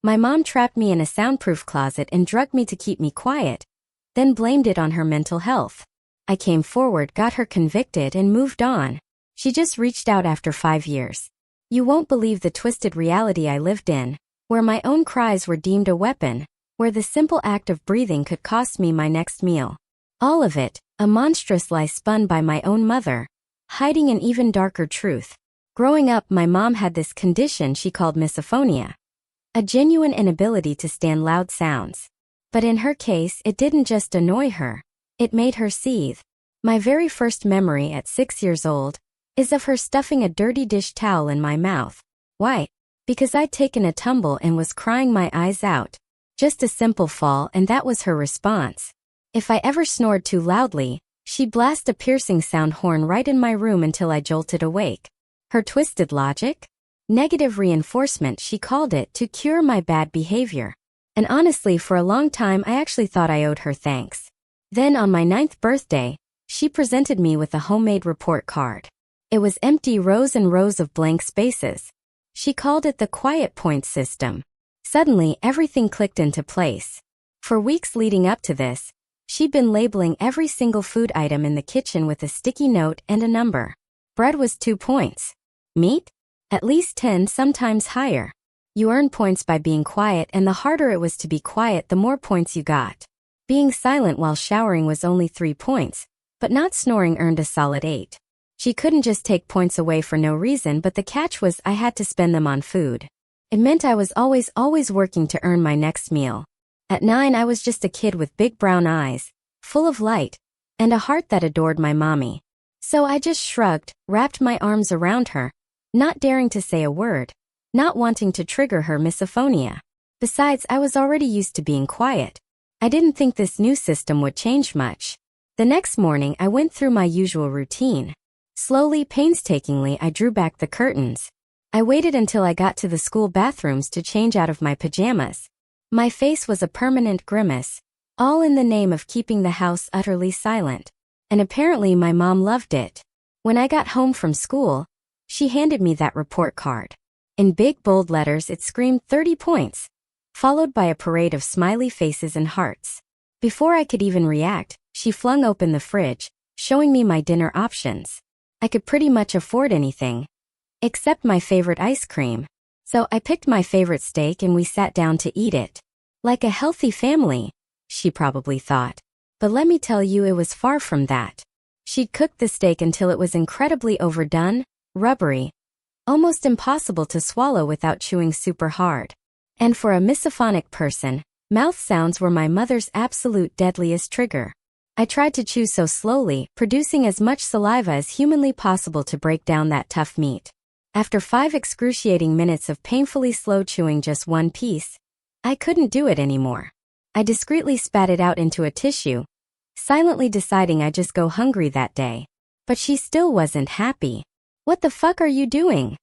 My mom trapped me in a soundproof closet and drugged me to keep me quiet, then blamed it on her mental health. I came forward, got her convicted, and moved on. She just reached out after 5 years. You won't believe the twisted reality I lived in, where my own cries were deemed a weapon, where the simple act of breathing could cost me my next meal. All of it, a monstrous lie spun by my own mother, hiding an even darker truth. Growing up, my mom had this condition she called misophonia, a genuine inability to stand loud sounds. But in her case, it didn't just annoy her, it made her seethe. My very first memory at 6 years old is of her stuffing a dirty dish towel in my mouth. Why? Because I'd taken a tumble and was crying my eyes out. Just a simple fall, and that was her response. If I ever snored too loudly, she'd blast a piercing sound horn right in my room until I jolted awake. Her twisted logic? Negative reinforcement, she called it, to cure my bad behavior. And honestly, for a long time I actually thought I owed her thanks. Then on my 9th birthday, she presented me with a homemade report card. It was empty, rows and rows of blank spaces. She called it the quiet point system. Suddenly, everything clicked into place. For weeks leading up to this, she'd been labeling every single food item in the kitchen with a sticky note and a number. Bread was 2 points. Meat? At least 10, sometimes higher. You earn points by being quiet, and the harder it was to be quiet, the more points you got. Being silent while showering was only 3 points, but not snoring earned a solid 8. She couldn't just take points away for no reason, but the catch was I had to spend them on food. It meant I was always working to earn my next meal. At 9, I was just a kid with big brown eyes, full of light, and a heart that adored my mommy. So I just shrugged, wrapped my arms around her, not daring to say a word, not wanting to trigger her misophonia. Besides, I was already used to being quiet. I didn't think this new system would change much. The next morning, I went through my usual routine. Slowly, painstakingly, I drew back the curtains. I waited until I got to the school bathrooms to change out of my pajamas. My face was a permanent grimace, all in the name of keeping the house utterly silent. And apparently my mom loved it. When I got home from school, she handed me that report card. In big bold letters it screamed 30 points, followed by a parade of smiley faces and hearts. Before I could even react, she flung open the fridge, showing me my dinner options. I could pretty much afford anything, except my favorite ice cream. So I picked my favorite steak and we sat down to eat it. Like a healthy family, she probably thought. But let me tell you, it was far from that. She'd cooked the steak until it was incredibly overdone, rubbery, almost impossible to swallow without chewing super hard. And for a misophonic person, mouth sounds were my mother's absolute deadliest trigger. I tried to chew so slowly, producing as much saliva as humanly possible to break down that tough meat. After 5 excruciating minutes of painfully slow chewing just one piece, I couldn't do it anymore. I discreetly spat it out into a tissue, silently deciding I'd just go hungry that day. But she still wasn't happy. "What the fuck are you doing?"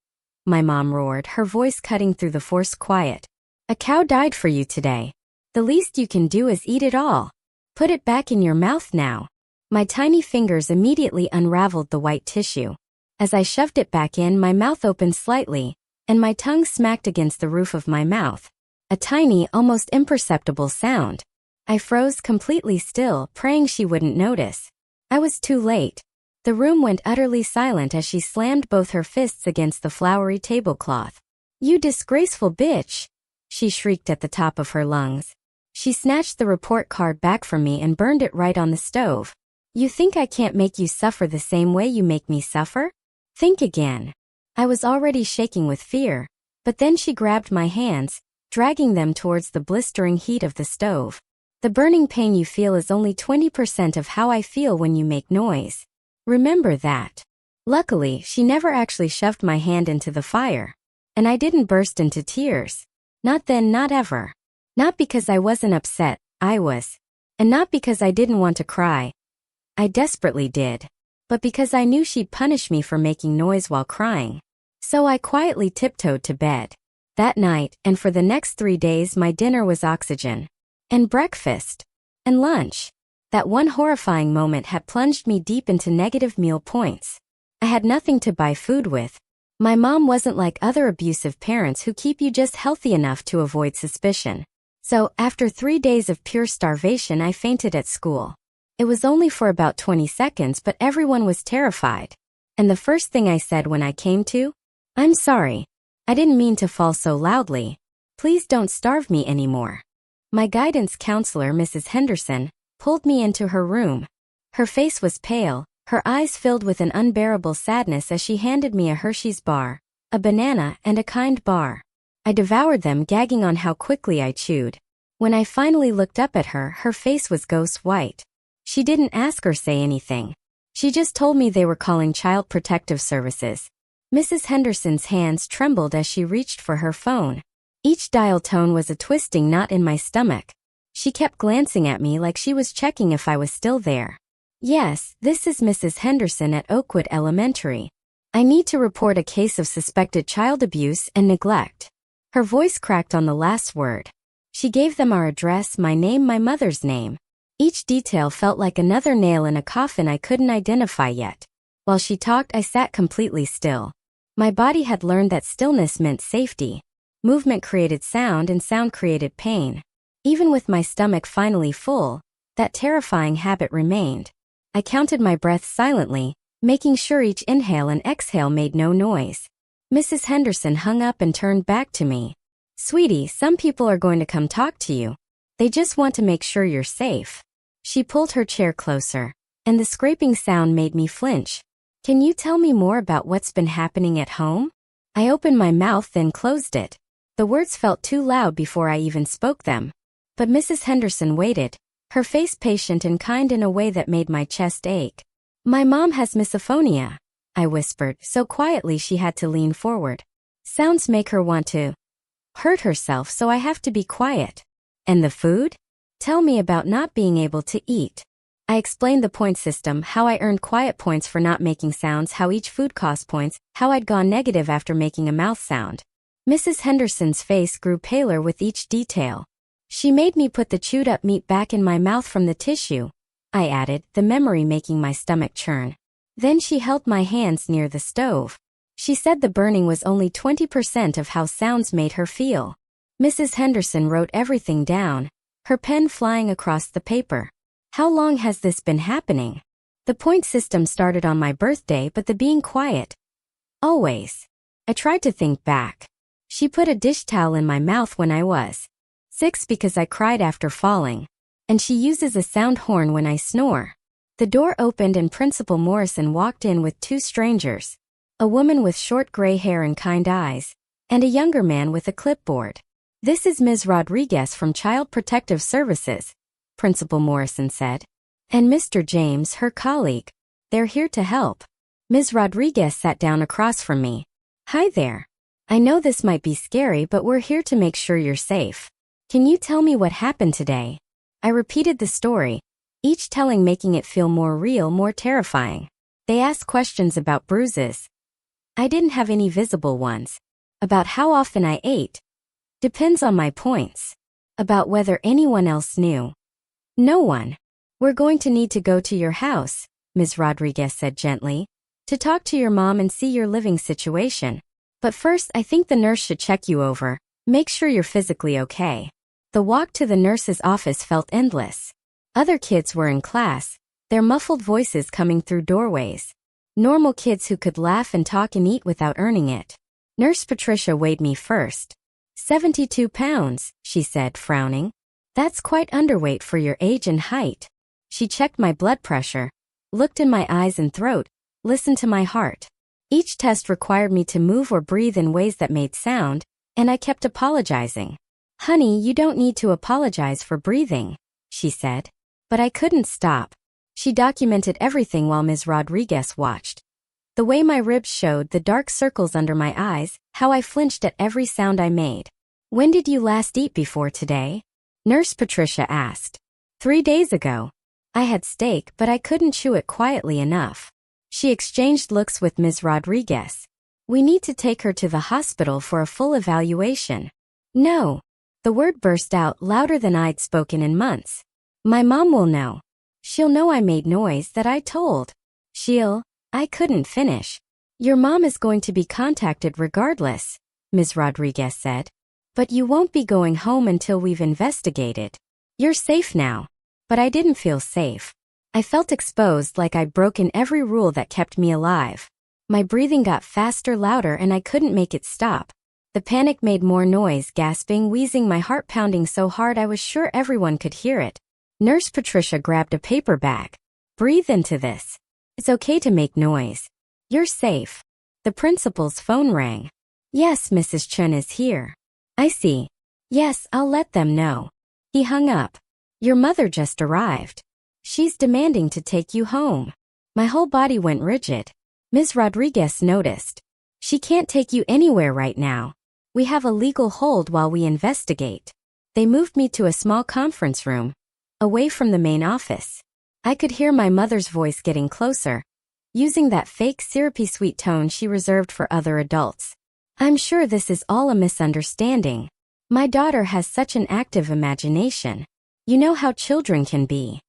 my mom roared, her voice cutting through the forced quiet. "A cow died for you today. The least you can do is eat it all. Put it back in your mouth now." My tiny fingers immediately unraveled the white tissue. As I shoved it back in, my mouth opened slightly, and my tongue smacked against the roof of my mouth. A tiny, almost imperceptible sound. I froze completely still, praying she wouldn't notice. I was too late. The room went utterly silent as she slammed both her fists against the flowery tablecloth. "You disgraceful bitch!" she shrieked at the top of her lungs. She snatched the report card back from me and burned it right on the stove. "You think I can't make you suffer the same way you make me suffer? Think again." I was already shaking with fear, but then she grabbed my hands, dragging them towards the blistering heat of the stove. "The burning pain you feel is only 20% of how I feel when you make noise. Remember that." Luckily, she never actually shoved my hand into the fire, and I didn't burst into tears. Not then, not ever. Not because I wasn't upset, I was. And not because I didn't want to cry. I desperately did. But because I knew she'd punish me for making noise while crying. So I quietly tiptoed to bed. That night, and for the next 3 days, my dinner was oxygen. And breakfast. And lunch. That one horrifying moment had plunged me deep into negative meal points. I had nothing to buy food with. My mom wasn't like other abusive parents who keep you just healthy enough to avoid suspicion. So, after 3 days of pure starvation, I fainted at school. It was only for about 20 seconds, but everyone was terrified. And the first thing I said when I came to, "I'm sorry. I didn't mean to fall so loudly. Please don't starve me anymore." My guidance counselor, Mrs. Henderson, pulled me into her room. Her face was pale, her eyes filled with an unbearable sadness as she handed me a Hershey's bar, a banana, and a kind bar. I devoured them, gagging on how quickly I chewed. When I finally looked up at her, her face was ghost white. She didn't ask or say anything. She just told me they were calling Child Protective Services. Mrs. Henderson's hands trembled as she reached for her phone. Each dial tone was a twisting knot in my stomach. She kept glancing at me like she was checking if I was still there. "Yes, this is Mrs. Henderson at Oakwood Elementary. I need to report a case of suspected child abuse and neglect." Her voice cracked on the last word. She gave them our address, my name, my mother's name. Each detail felt like another nail in a coffin I couldn't identify yet. While she talked, I sat completely still. My body had learned that stillness meant safety. Movement created sound, and sound created pain. Even with my stomach finally full, that terrifying habit remained. I counted my breaths silently, making sure each inhale and exhale made no noise. Mrs. Henderson hung up and turned back to me. "Sweetie, some people are going to come talk to you. They just want to make sure you're safe." She pulled her chair closer, and the scraping sound made me flinch. "Can you tell me more about what's been happening at home?" I opened my mouth, then closed it. The words felt too loud before I even spoke them. But Mrs. Henderson waited, her face patient and kind in a way that made my chest ache. "My mom has misophonia," I whispered, so quietly she had to lean forward. "Sounds make her want to hurt herself, so I have to be quiet." "And the food? Tell me about not being able to eat." I explained the point system, how I earned quiet points for not making sounds, how each food cost points, how I'd gone negative after making a mouth sound. Mrs. Henderson's face grew paler with each detail. "She made me put the chewed up meat back in my mouth from the tissue," I added, the memory making my stomach churn. Then she held my hands near the stove. She said the burning was only 20% of how sounds made her feel. Mrs. Henderson wrote everything down, her pen flying across the paper. "How long has this been happening?" "The point system started on my birthday, but the being quiet, always." I tried to think back. She put a dish towel in my mouth when I was 6 because I cried after falling. And she uses a sound horn when I snore. The door opened and Principal Morrison walked in with 2 strangers. A woman with short gray hair and kind eyes, and a younger man with a clipboard. "This is Ms. Rodriguez from Child Protective Services," Principal Morrison said. "And Mr. James, her colleague. They're here to help." Ms. Rodriguez sat down across from me. "Hi there. I know this might be scary, but we're here to make sure you're safe. Can you tell me what happened today?" I repeated the story, each telling making it feel more real, more terrifying. They asked questions about bruises. I didn't have any visible ones. About how often I ate. Depends on my points. About whether anyone else knew. No one. "We're going to need to go to your house," Ms. Rodriguez said gently, "to talk to your mom and see your living situation. But first, I think the nurse should check you over, make sure you're physically okay." The walk to the nurse's office felt endless. Other kids were in class, their muffled voices coming through doorways. Normal kids who could laugh and talk and eat without earning it. Nurse Patricia weighed me first. 72 pounds, she said, frowning. "That's quite underweight for your age and height." She checked my blood pressure, looked in my eyes and throat, listened to my heart. Each test required me to move or breathe in ways that made sound, and I kept apologizing. "Honey, you don't need to apologize for breathing," she said. But I couldn't stop. She documented everything while Ms. Rodriguez watched. The way my ribs showed, the dark circles under my eyes, how I flinched at every sound I made. "When did you last eat before today?" Nurse Patricia asked. 3 days ago. I had steak, but I couldn't chew it quietly enough. She exchanged looks with Ms. Rodriguez. "We need to take her to the hospital for a full evaluation." "No." The word burst out louder than I'd spoken in months. "My mom will know. She'll know I made noise, that I told. I couldn't finish. Your mom is going to be contacted regardless, Ms. Rodriguez said. But you won't be going home until we've investigated. You're safe now. But I didn't feel safe. I felt exposed, like I'd broken every rule that kept me alive. My breathing got faster, louder, and I couldn't make it stop. The panic made more noise, gasping, wheezing, my heart pounding so hard I was sure everyone could hear it. Nurse Patricia grabbed a paper bag. Breathe into this. It's okay to make noise. You're safe. The principal's phone rang. Yes, Mrs. Chun is here. I see. Yes, I'll let them know. He hung up. Your mother just arrived. She's demanding to take you home. My whole body went rigid. Ms. Rodriguez noticed. She can't take you anywhere right now. We have a legal hold while we investigate. They moved me to a small conference room, away from the main office. I could hear my mother's voice getting closer, using that fake syrupy sweet tone she reserved for other adults. I'm sure this is all a misunderstanding. My daughter has such an active imagination. You know how children can be.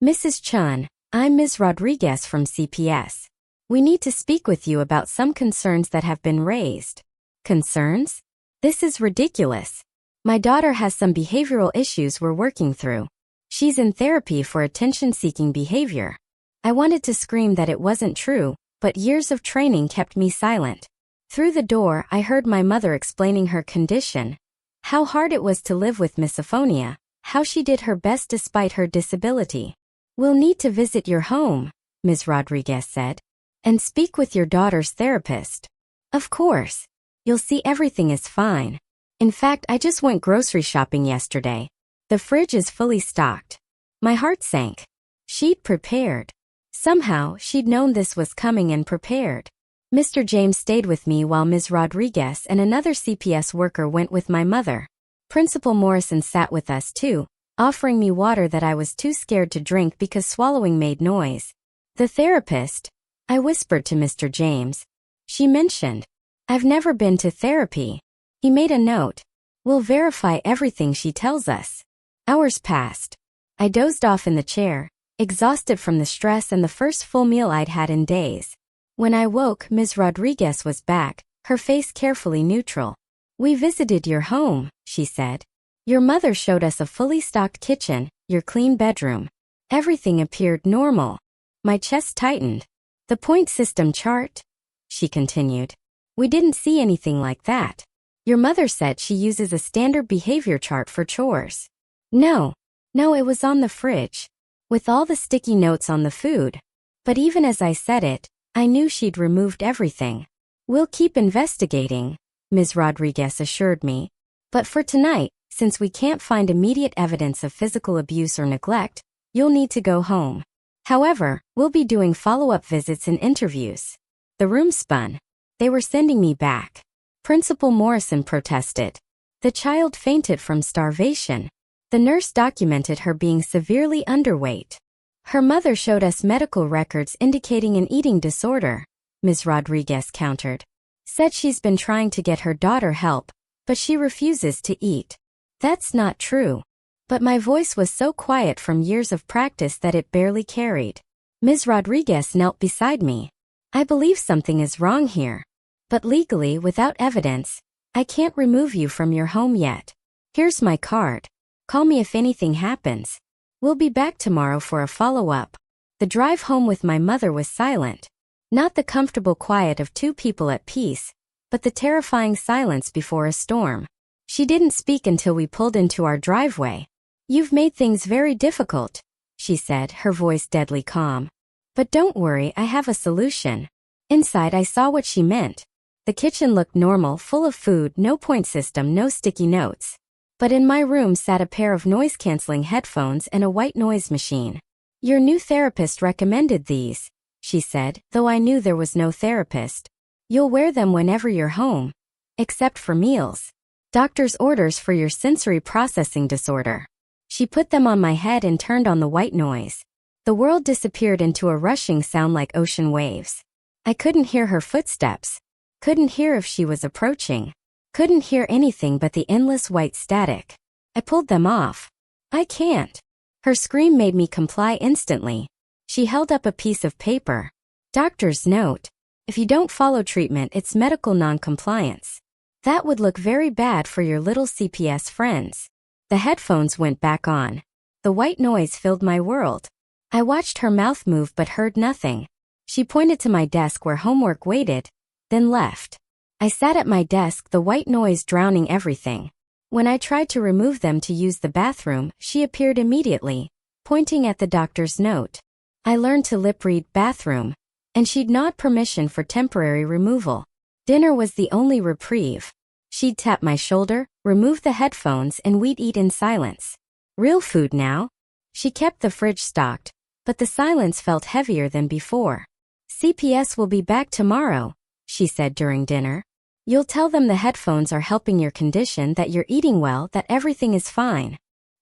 Mrs. Chun, I'm Ms. Rodriguez from CPS. We need to speak with you about some concerns that have been raised. Concerns? This is ridiculous. My daughter has some behavioral issues we're working through. She's in therapy for attention-seeking behavior. I wanted to scream that it wasn't true, but years of training kept me silent. Through the door, I heard my mother explaining her condition, how hard it was to live with misophonia, how she did her best despite her disability. We'll need to visit your home, Ms. Rodriguez said, and speak with your daughter's therapist. Of course. You'll see everything is fine. In fact, I just went grocery shopping yesterday. The fridge is fully stocked. My heart sank. She'd prepared. Somehow, she'd known this was coming and prepared. Mr. James stayed with me while Ms. Rodriguez and another CPS worker went with my mother. Principal Morrison sat with us too, offering me water that I was too scared to drink because swallowing made noise. The therapist, I whispered to Mr. James. She mentioned, I've never been to therapy. He made a note. We'll verify everything she tells us. Hours passed. I dozed off in the chair, exhausted from the stress and the first full meal I'd had in days. When I woke, Ms. Rodriguez was back, her face carefully neutral. We visited your home, she said. Your mother showed us a fully stocked kitchen, your clean bedroom. Everything appeared normal. My chest tightened. The point system chart? She continued. We didn't see anything like that. Your mother said she uses a standard behavior chart for chores. No, it was on the fridge, with all the sticky notes on the food. But even as I said it, I knew she'd removed everything. We'll keep investigating, Ms. Rodriguez assured me. But for tonight, since we can't find immediate evidence of physical abuse or neglect, you'll need to go home. However, we'll be doing follow-up visits and interviews. The room spun. They were sending me back. Principal Morrison protested. The child fainted from starvation. The nurse documented her being severely underweight. Her mother showed us medical records indicating an eating disorder, Ms. Rodriguez countered. Said she's been trying to get her daughter help, but she refuses to eat. That's not true. But my voice was so quiet from years of practice that it barely carried. Ms. Rodriguez knelt beside me. I believe something is wrong here. But legally, without evidence, I can't remove you from your home yet. Here's my card. Call me if anything happens. We'll be back tomorrow for a follow-up. The drive home with my mother was silent. Not the comfortable quiet of two people at peace, but the terrifying silence before a storm. She didn't speak until we pulled into our driveway. You've made things very difficult, she said, her voice deadly calm. But don't worry, I have a solution. Inside, I saw what she meant. The kitchen looked normal, full of food, no point system, no sticky notes. But in my room sat a pair of noise-canceling headphones and a white noise machine. Your new therapist recommended these, she said, though I knew there was no therapist. You'll wear them whenever you're home, except for meals. Doctor's orders for your sensory processing disorder. She put them on my head and turned on the white noise. The world disappeared into a rushing sound like ocean waves. I couldn't hear her footsteps. Couldn't hear if she was approaching. Couldn't hear anything but the endless white static. I pulled them off. I can't. Her scream made me comply instantly. She held up a piece of paper. Doctor's note. If you don't follow treatment, it's medical non-compliance. That would look very bad for your little CPS friends. The headphones went back on. The white noise filled my world. I watched her mouth move but heard nothing. She pointed to my desk where homework waited, then left. I sat at my desk, the white noise drowning everything. When I tried to remove them to use the bathroom, she appeared immediately, pointing at the doctor's note. I learned to lip-read bathroom, and she'd nod permission for temporary removal. Dinner was the only reprieve. She'd tap my shoulder, remove the headphones, and we'd eat in silence. Real food now. She kept the fridge stocked, but the silence felt heavier than before. CPS will be back tomorrow, she said during dinner. You'll tell them the headphones are helping your condition, that you're eating well, that everything is fine.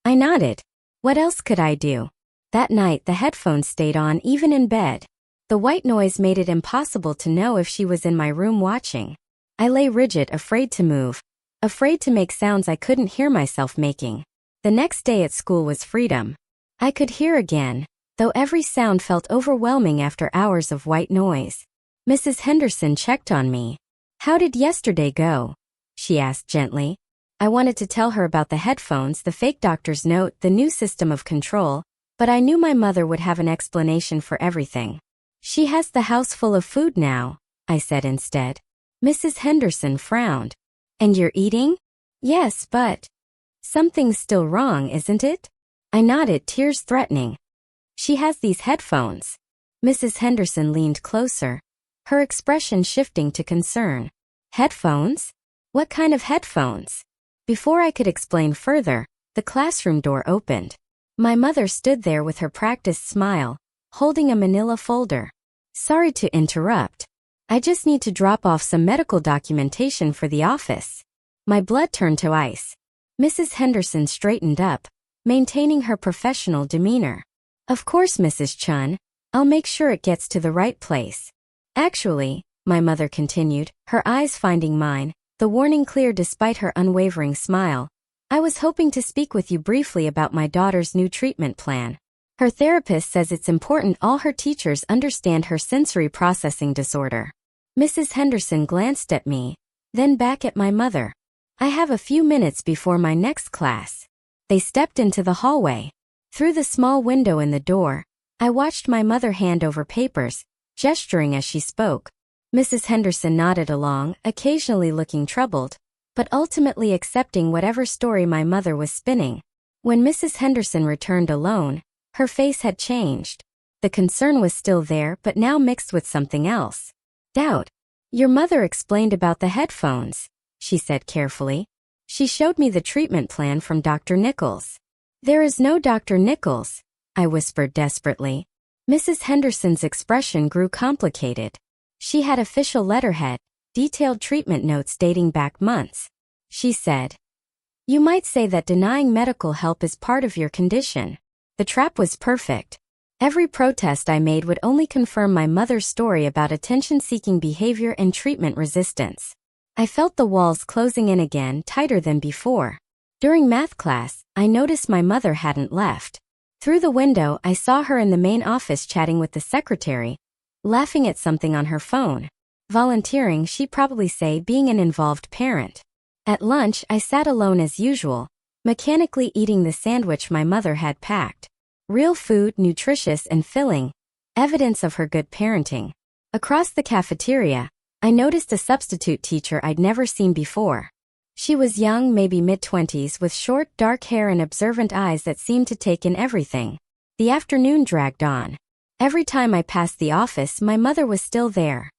I nodded. What else could I do? That night the headphones stayed on even in bed. The white noise made it impossible to know if she was in my room watching. I lay rigid, afraid to move, afraid to make sounds I couldn't hear myself making. The next day at school was freedom. I could hear again, though every sound felt overwhelming after hours of white noise. Mrs. Henderson checked on me. How did yesterday go? She asked gently. I wanted to tell her about the headphones, the fake doctor's note, the new system of control, but I knew my mother would have an explanation for everything. She has the house full of food now, I said instead. Mrs. Henderson frowned. And you're eating? Yes, but something's still wrong, isn't it? I nodded, tears threatening. She has these headphones. Mrs. Henderson leaned closer, her expression shifting to concern. Headphones? What kind of headphones? Before I could explain further, the classroom door opened. My mother stood there with her practiced smile, holding a manila folder. Sorry to interrupt. I just need to drop off some medical documentation for the office. My blood turned to ice. Mrs. Henderson straightened up, maintaining her professional demeanor. Of course, Mrs. Chun. I'll make sure it gets to the right place. Actually, my mother continued, her eyes finding mine, the warning clear despite her unwavering smile, I was hoping to speak with you briefly about my daughter's new treatment plan. Her therapist says it's important all her teachers understand her sensory processing disorder. Mrs. Henderson glanced at me, then back at my mother. I have a few minutes before my next class. They stepped into the hallway. Through the small window in the door, I watched my mother hand over papers, gesturing as she spoke. Mrs. Henderson nodded along, occasionally looking troubled, but ultimately accepting whatever story my mother was spinning. When Mrs. Henderson returned alone, her face had changed. The concern was still there, but now mixed with something else. Doubt. Your mother explained about the headphones, she said carefully. She showed me the treatment plan from Dr. Nichols. There is no Dr. Nichols, I whispered desperately. Mrs. Henderson's expression grew complicated. She had official letterhead, detailed treatment notes dating back months. She said, "You might say that denying medical help is part of your condition." The trap was perfect. Every protest I made would only confirm my mother's story about attention-seeking behavior and treatment resistance. I felt the walls closing in again, tighter than before. During math class, I noticed my mother hadn't left. Through the window, I saw her in the main office chatting with the secretary, laughing at something on her phone. Volunteering, she'd probably say, being an involved parent. At lunch, I sat alone as usual, mechanically eating the sandwich my mother had packed. Real food, nutritious and filling, evidence of her good parenting. Across the cafeteria, I noticed a substitute teacher I'd never seen before. She was young, maybe mid-20s, with short, dark hair and observant eyes that seemed to take in everything. The afternoon dragged on. Every time I passed the office, my mother was still there.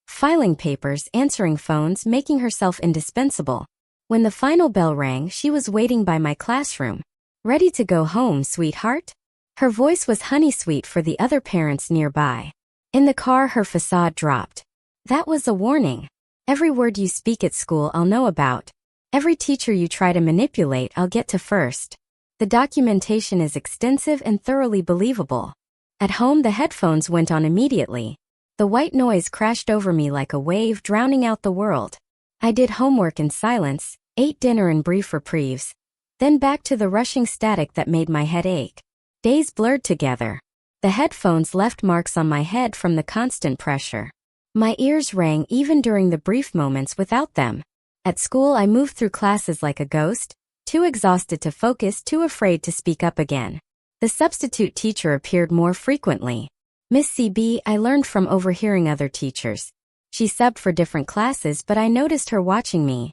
Filing papers, answering phones, making herself indispensable. When the final bell rang, she was waiting by my classroom. Ready to go home, sweetheart? Her voice was honey-sweet for the other parents nearby. In the car, her facade dropped. That was a warning. Every word you speak at school I'll know about. Every teacher you try to manipulate I'll get to first. The documentation is extensive and thoroughly believable. At home, the headphones went on immediately. The white noise crashed over me like a wave, drowning out the world. I did homework in silence, ate dinner in brief reprieves, then back to the rushing static that made my head ache. Days blurred together. The headphones left marks on my head from the constant pressure. My ears rang even during the brief moments without them. At school, I moved through classes like a ghost, too exhausted to focus, too afraid to speak up again. The substitute teacher appeared more frequently. Miss CB, I learned from overhearing other teachers. She subbed for different classes, but I noticed her watching me.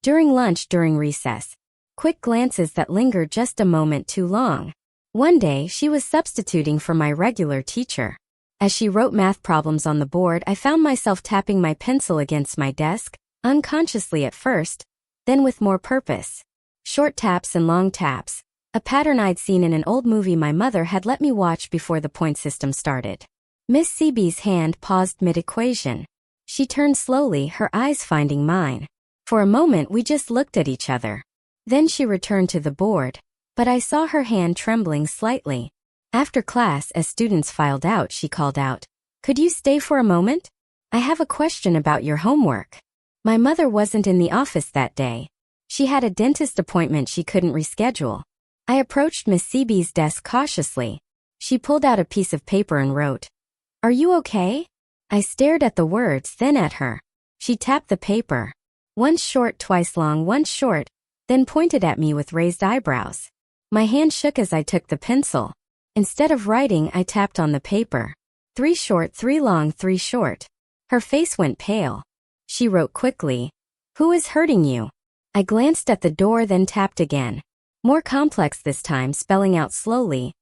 During lunch, during recess. Quick glances that lingered just a moment too long. One day, she was substituting for my regular teacher. As she wrote math problems on the board, I found myself tapping my pencil against my desk, unconsciously at first, then with more purpose. Short taps and long taps, a pattern I'd seen in an old movie my mother had let me watch before the point system started. Miss CB's hand paused mid-equation. She turned slowly, her eyes finding mine. For a moment we just looked at each other. Then she returned to the board, but I saw her hand trembling slightly. After class, as students filed out, she called out, "Could you stay for a moment? I have a question about your homework." My mother wasn't in the office that day. She had a dentist appointment she couldn't reschedule. I approached Miss CB's desk cautiously. She pulled out a piece of paper and wrote, "Are you okay?" I stared at the words, then at her. She tapped the paper. Once short, twice long, once short, then pointed at me with raised eyebrows. My hand shook as I took the pencil. Instead of writing, I tapped on the paper. 3 short, 3 long, 3 short. Her face went pale. She wrote quickly, "Who is hurting you?" I glanced at the door, then tapped again. More complex this time, spelling out slowly,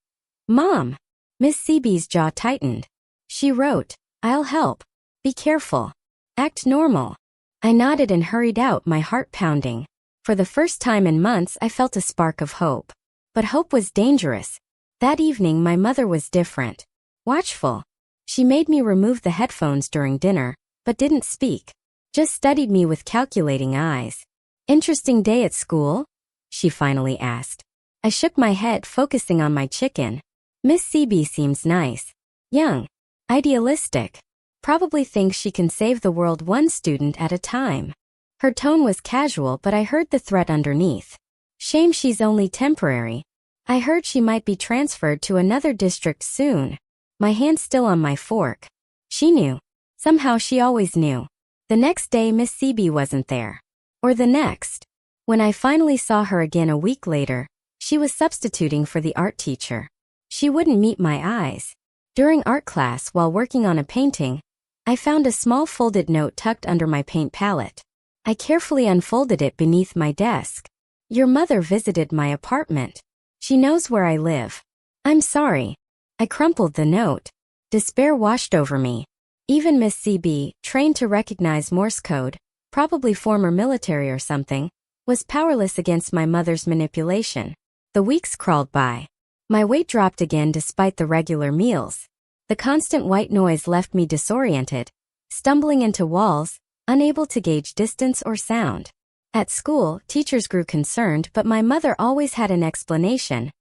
"Mom." Miss CB's jaw tightened. She wrote, "I'll help. Be careful. Act normal." I nodded and hurried out, my heart pounding. For the first time in months, I felt a spark of hope. But hope was dangerous. That evening, my mother was different. Watchful. She made me remove the headphones during dinner, but didn't speak. Just studied me with calculating eyes. "Interesting day at school?" she finally asked. I shook my head, focusing on my chicken. Miss CB seems nice. Young. Idealistic. Probably thinks she can save the world one student at a time. Her tone was casual, but I heard the threat underneath. Shame she's only temporary. I heard she might be transferred to another district soon. My hand still on my fork. She knew. Somehow she always knew. The next day Miss CB wasn't there. Or the next. When I finally saw her again a week later, she was substituting for the art teacher. She wouldn't meet my eyes. During art class, while working on a painting, I found a small folded note tucked under my paint palette. I carefully unfolded it beneath my desk. "Your mother visited my apartment. She knows where I live. I'm sorry." I crumpled the note. Despair washed over me. Even Miss CB, trained to recognize Morse code, probably former military or something, was powerless against my mother's manipulation. The weeks crawled by. My weight dropped again despite the regular meals. The constant white noise left me disoriented, stumbling into walls, unable to gauge distance or sound. At school, teachers grew concerned, but my mother always had an explanation.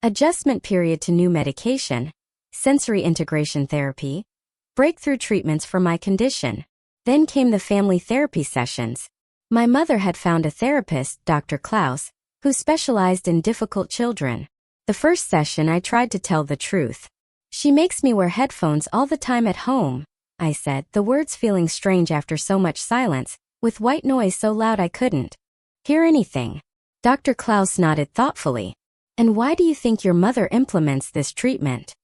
Adjustment period to new medication, sensory integration therapy, breakthrough treatments for my condition. Then came the family therapy sessions. My mother had found a therapist, Dr. Klaus, who specialized in difficult children. The first session I tried to tell the truth. "She makes me wear headphones all the time at home," I said, the words feeling strange after so much silence, with white noise so loud I couldn't hear anything. Dr. Klaus nodded thoughtfully. "And why do you think your mother implements this treatment?"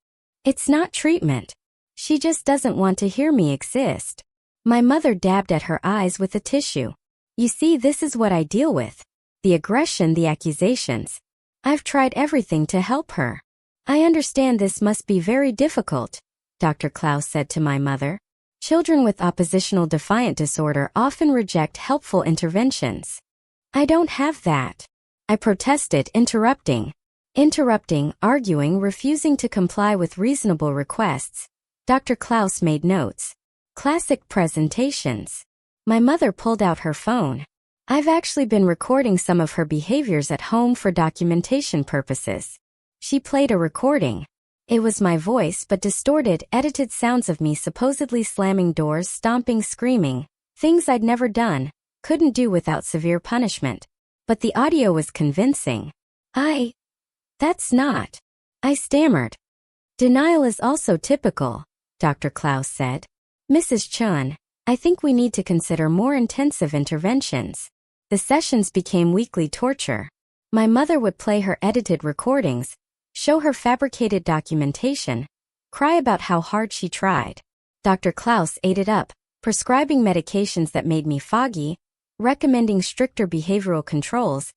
"It's not treatment. She just doesn't want to hear me exist." My mother dabbed at her eyes with a tissue. "You see, this is what I deal with. The aggression, the accusations. I've tried everything to help her." "I understand this must be very difficult," Dr. Klaus said to my mother. "Children with oppositional defiant disorder often reject helpful interventions." "I don't have that," I protested, interrupting, arguing, refusing to comply with reasonable requests. Dr. Klaus made notes. Classic presentations. My mother pulled out her phone. "I've actually been recording some of her behaviors at home for documentation purposes." She played a recording. It was my voice, but distorted, edited sounds of me supposedly slamming doors, stomping, screaming, things I'd never done, couldn't do without severe punishment. But the audio was convincing. That's not," I stammered. "Denial is also typical," Dr. Klaus said. Mrs. Chun, I think we need to consider more intensive interventions. The sessions became weekly torture. My mother would play her edited recordings, show her fabricated documentation, cry about how hard she tried. Dr. Klaus ate it up, prescribing medications that made me foggy, recommending stricter behavioral controls,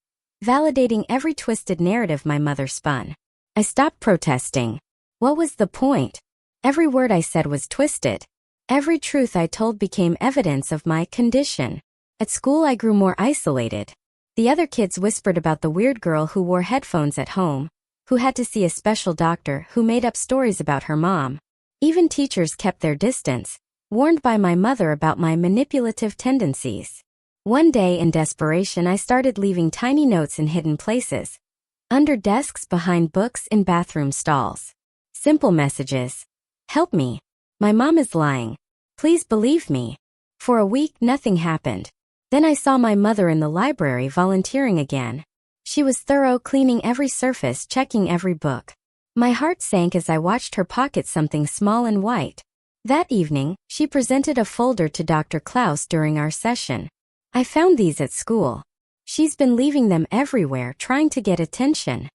validating every twisted narrative my mother spun. I stopped protesting. What was the point? Every word I said was twisted. Every truth I told became evidence of my condition. At school I grew more isolated. The other kids whispered about the weird girl who wore headphones at home, who had to see a special doctor, who made up stories about her mom. Even teachers kept their distance, warned by my mother about my manipulative tendencies. One day in desperation I started leaving tiny notes in hidden places. Under desks, behind books, in bathroom stalls. Simple messages. Help me. My mom is lying. Please believe me. For a week nothing happened. Then I saw my mother in the library volunteering again. She was thorough, cleaning every surface, checking every book. My heart sank as I watched her pocket something small and white. That evening, she presented a folder to Dr. Klaus during our session. I found these at school. She's been leaving them everywhere, trying to get attention.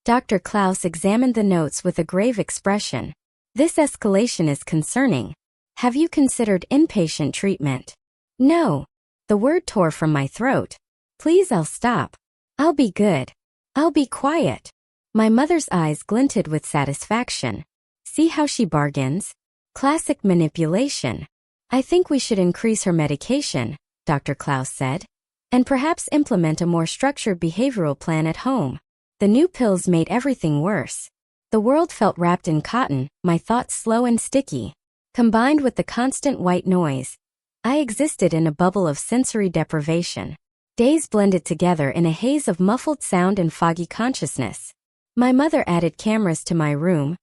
Dr. Klaus examined the notes with a grave expression. This escalation is concerning. Have you considered inpatient treatment? No. The word tore from my throat. Please, I'll stop. I'll be good. I'll be quiet. My mother's eyes glinted with satisfaction. See how she bargains? Classic manipulation. I think we should increase her medication, Dr. Klaus said, and perhaps implement a more structured behavioral plan at home. The new pills made everything worse. The world felt wrapped in cotton, my thoughts slow and sticky. Combined with the constant white noise, I existed in a bubble of sensory deprivation. Days blended together in a haze of muffled sound and foggy consciousness. My mother added cameras to my room.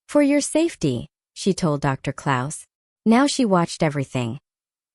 For your safety, she told Dr. Klaus. Now she watched everything.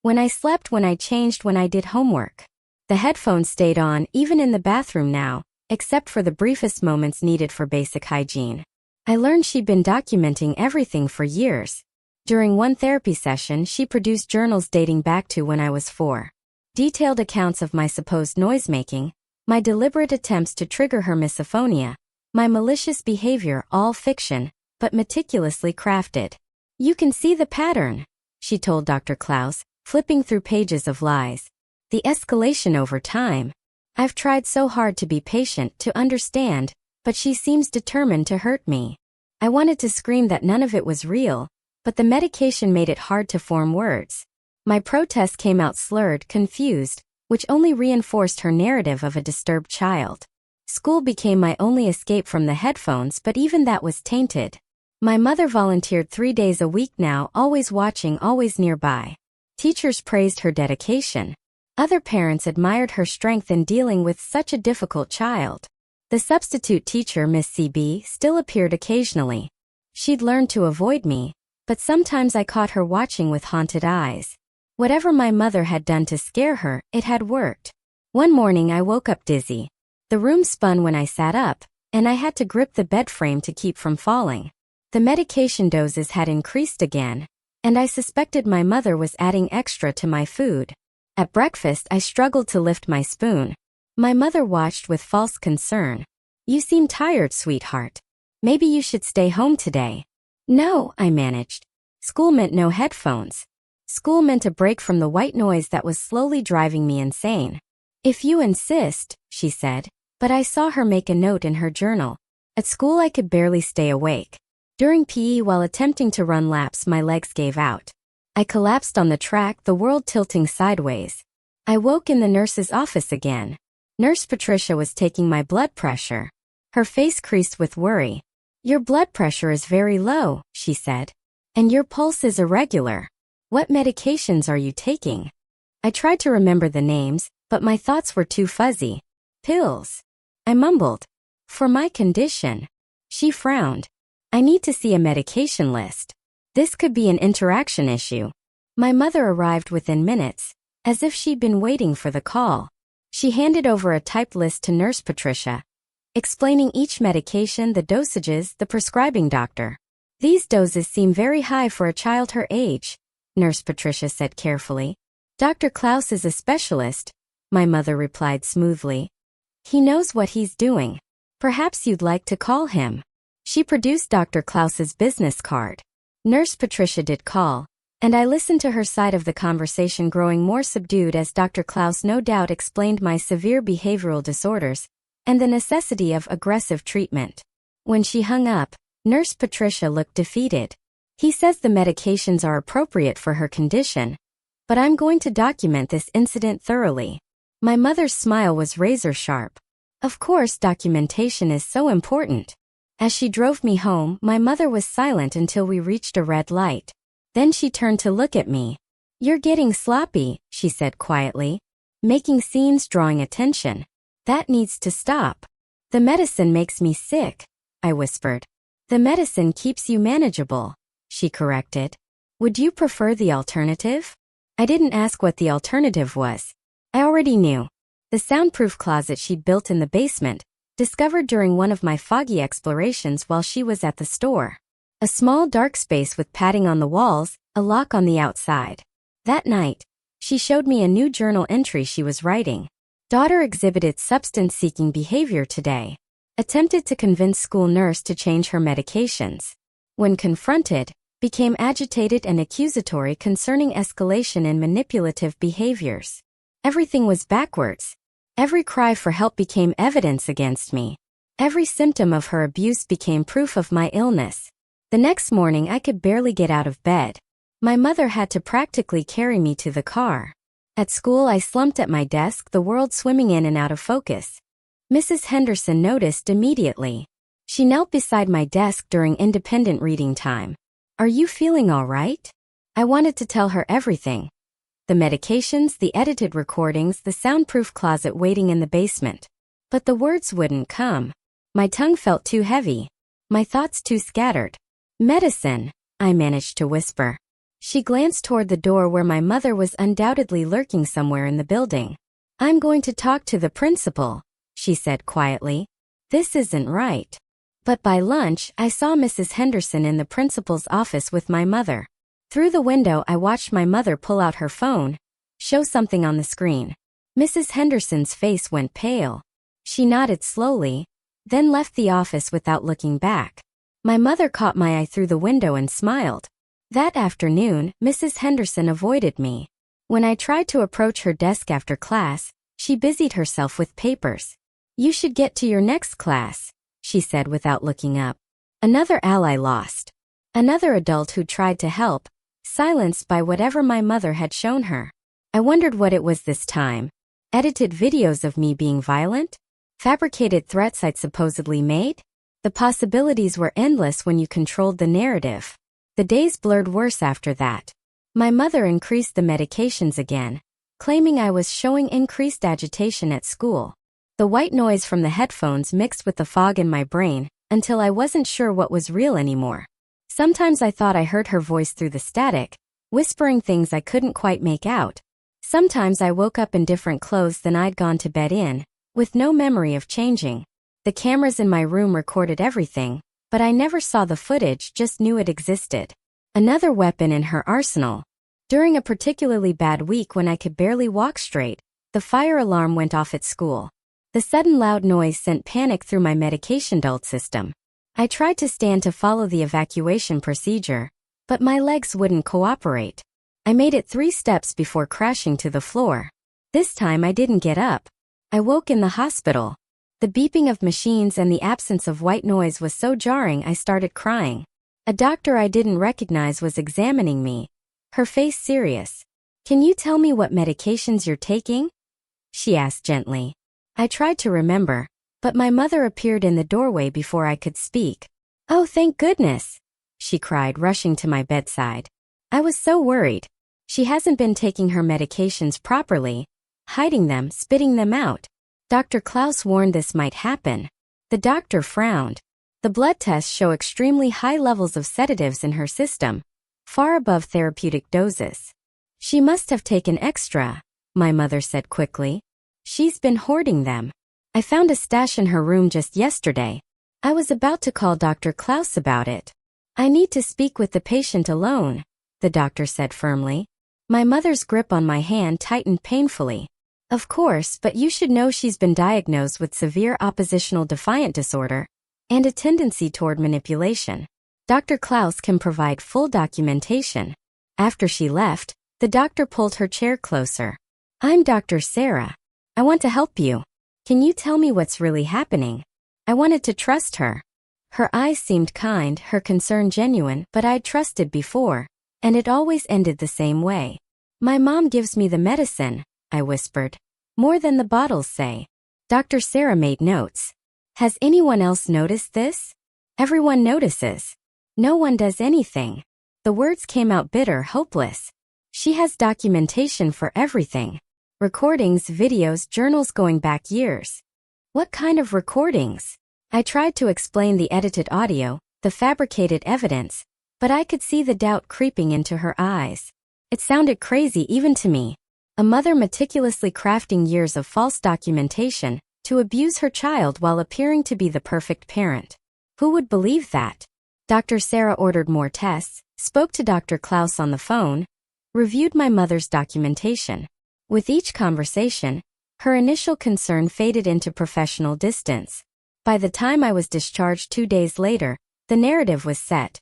When I slept, when I changed, when I did homework. The headphones stayed on even in the bathroom now, except for the briefest moments needed for basic hygiene. I learned she'd been documenting everything for years. During one therapy session, she produced journals dating back to when I was 4. Detailed accounts of my supposed noisemaking, my deliberate attempts to trigger her misophonia, my malicious behavior, all fiction, but meticulously crafted. You can see the pattern, she told Dr. Klaus, flipping through pages of lies. The escalation over time. I've tried so hard to be patient, to understand, but she seems determined to hurt me. I wanted to scream that none of it was real, but the medication made it hard to form words. My protest came out slurred, confused, which only reinforced her narrative of a disturbed child. School became my only escape from the headphones, but even that was tainted. My mother volunteered 3 days a week now, always watching, always nearby. Teachers praised her dedication. Other parents admired her strength in dealing with such a difficult child. The substitute teacher, Miss CB, still appeared occasionally. She'd learned to avoid me, but sometimes I caught her watching with haunted eyes. Whatever my mother had done to scare her, it had worked. One morning I woke up dizzy. The room spun when I sat up, and I had to grip the bed frame to keep from falling. The medication doses had increased again, and I suspected my mother was adding extra to my food. At breakfast I struggled to lift my spoon. My mother watched with false concern. You seem tired, sweetheart. Maybe you should stay home today. No, I managed. School meant no headphones. School meant a break from the white noise that was slowly driving me insane. If you insist, she said, but I saw her make a note in her journal. At school I could barely stay awake. During PE, while attempting to run laps, my legs gave out. I collapsed on the track, the world tilting sideways. I woke in the nurse's office again. Nurse Patricia was taking my blood pressure. Her face creased with worry. Your blood pressure is very low, she said. And your pulse is irregular. What medications are you taking? I tried to remember the names, but my thoughts were too fuzzy. Pills. I mumbled. For my condition. She frowned. I need to see a medication list. This could be an interaction issue. My mother arrived within minutes, as if she'd been waiting for the call. She handed over a typed list to Nurse Patricia, explaining each medication, the dosages, the prescribing doctor. These doses seem very high for a child her age. Nurse Patricia said carefully. Dr. Klaus is a specialist, my mother replied smoothly. He knows what he's doing. Perhaps you'd like to call him. She produced Dr. Klaus's business card. Nurse Patricia did call, and I listened to her side of the conversation growing more subdued as Dr. Klaus no doubt explained my severe behavioral disorders and the necessity of aggressive treatment. When she hung up, Nurse Patricia looked defeated. He says the medications are appropriate for her condition, but I'm going to document this incident thoroughly. My mother's smile was razor sharp. Of course, documentation is so important. As she drove me home, my mother was silent until we reached a red light. Then she turned to look at me. You're getting sloppy, she said quietly. Making scenes, drawing attention. That needs to stop. The medicine makes me sick, I whispered. The medicine keeps you manageable, she corrected. Would you prefer the alternative? I didn't ask what the alternative was. I already knew. The soundproof closet she'd built in the basement, discovered during one of my foggy explorations while she was at the store. A small dark space with padding on the walls, a lock on the outside. That night, she showed me a new journal entry she was writing. Daughter exhibited substance-seeking behavior today. Attempted to convince school nurse to change her medications. When confronted, became agitated and accusatory concerning escalation in manipulative behaviors. Everything was backwards. Every cry for help became evidence against me. Every symptom of her abuse became proof of my illness. The next morning I could barely get out of bed. My mother had to practically carry me to the car. At school I slumped at my desk, the world swimming in and out of focus. Mrs. Henderson noticed immediately. She knelt beside my desk during independent reading time. Are you feeling all right? I wanted to tell her everything. The medications, the edited recordings, the soundproof closet waiting in the basement. But the words wouldn't come. My tongue felt too heavy. My thoughts too scattered. Medicine, I managed to whisper. She glanced toward the door where my mother was undoubtedly lurking somewhere in the building. I'm going to talk to the principal, she said quietly. This isn't right. But by lunch, I saw Mrs. Henderson in the principal's office with my mother. Through the window, I watched my mother pull out her phone, show something on the screen. Mrs. Henderson's face went pale. She nodded slowly, then left the office without looking back. My mother caught my eye through the window and smiled. That afternoon, Mrs. Henderson avoided me. When I tried to approach her desk after class, she busied herself with papers. You should get to your next class, she said without looking up. Another ally lost. Another adult who tried to help, silenced by whatever my mother had shown her. I wondered what it was this time. Edited videos of me being violent? Fabricated threats I'd supposedly made? The possibilities were endless when you controlled the narrative. The days blurred worse after that. My mother increased the medications again, claiming I was showing increased agitation at school. The white noise from the headphones mixed with the fog in my brain, until I wasn't sure what was real anymore. Sometimes I thought I heard her voice through the static, whispering things I couldn't quite make out. Sometimes I woke up in different clothes than I'd gone to bed in, with no memory of changing. The cameras in my room recorded everything, but I never saw the footage, just knew it existed. Another weapon in her arsenal. During a particularly bad week when I could barely walk straight, the fire alarm went off at school. The sudden loud noise sent panic through my medication-dulled system. I tried to stand to follow the evacuation procedure, but my legs wouldn't cooperate. I made it 3 steps before crashing to the floor. This time I didn't get up. I woke in the hospital. The beeping of machines and the absence of white noise was so jarring I started crying. A doctor I didn't recognize was examining me, her face serious. Can you tell me what medications you're taking? She asked gently. I tried to remember, but my mother appeared in the doorway before I could speak. Oh, thank goodness, she cried, rushing to my bedside. I was so worried. She hasn't been taking her medications properly, hiding them, spitting them out. Dr. Klaus warned this might happen. The doctor frowned. The blood tests show extremely high levels of sedatives in her system, far above therapeutic doses. She must have taken extra, my mother said quickly. She's been hoarding them. I found a stash in her room just yesterday. I was about to call Dr. Klaus about it. I need to speak with the patient alone. the doctor said firmly. My mother's grip on my hand tightened painfully. Of course, but you should know she's been diagnosed with severe oppositional defiant disorder and a tendency toward manipulation. Dr. Klaus can provide full documentation. After she left, the doctor pulled her chair closer. I'm Dr. Sarah. I want to help you. Can you tell me what's really happening? I wanted to trust her. Her eyes seemed kind, her concern genuine, but I'd trusted before, and it always ended the same way. My mom gives me the medicine, I whispered. More than the bottles say. Dr. Sarah made notes. Has anyone else noticed this? Everyone notices. No one does anything. The words came out bitter, hopeless. She has documentation for everything. Recordings, videos, journals going back years. What kind of recordings? I tried to explain the edited audio, the fabricated evidence, but I could see the doubt creeping into her eyes. It sounded crazy even to me. A mother meticulously crafting years of false documentation to abuse her child while appearing to be the perfect parent. Who would believe that? Dr. Sarah ordered more tests, spoke to Dr. Klaus on the phone, reviewed my mother's documentation. With each conversation, her initial concern faded into professional distance. By the time I was discharged 2 days later, the narrative was set.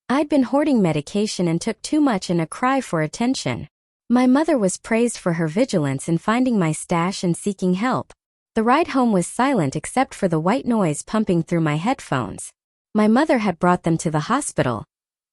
I'd been hoarding medication and took too much in a cry for attention. My mother was praised for her vigilance in finding my stash and seeking help. The ride home was silent except for the white noise pumping through my headphones. My mother had brought them to the hospital,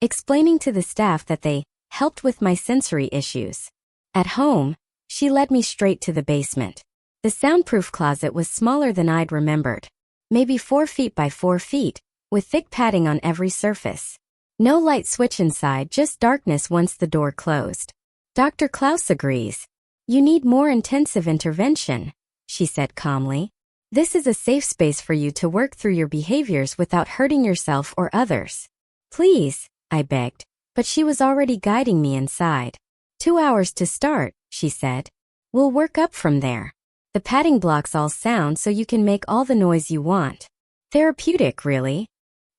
explaining to the staff that they helped with my sensory issues. At home, she led me straight to the basement. The soundproof closet was smaller than I'd remembered. Maybe 4 feet by 4 feet, with thick padding on every surface. No light switch inside, just darkness once the door closed. Dr. Klaus agrees. You need more intensive intervention, she said calmly. This is a safe space for you to work through your behaviors without hurting yourself or others. Please, I begged, but she was already guiding me inside. 2 hours to start, she said. We'll work up from there. The padding blocks all sound so you can make all the noise you want. Therapeutic, really.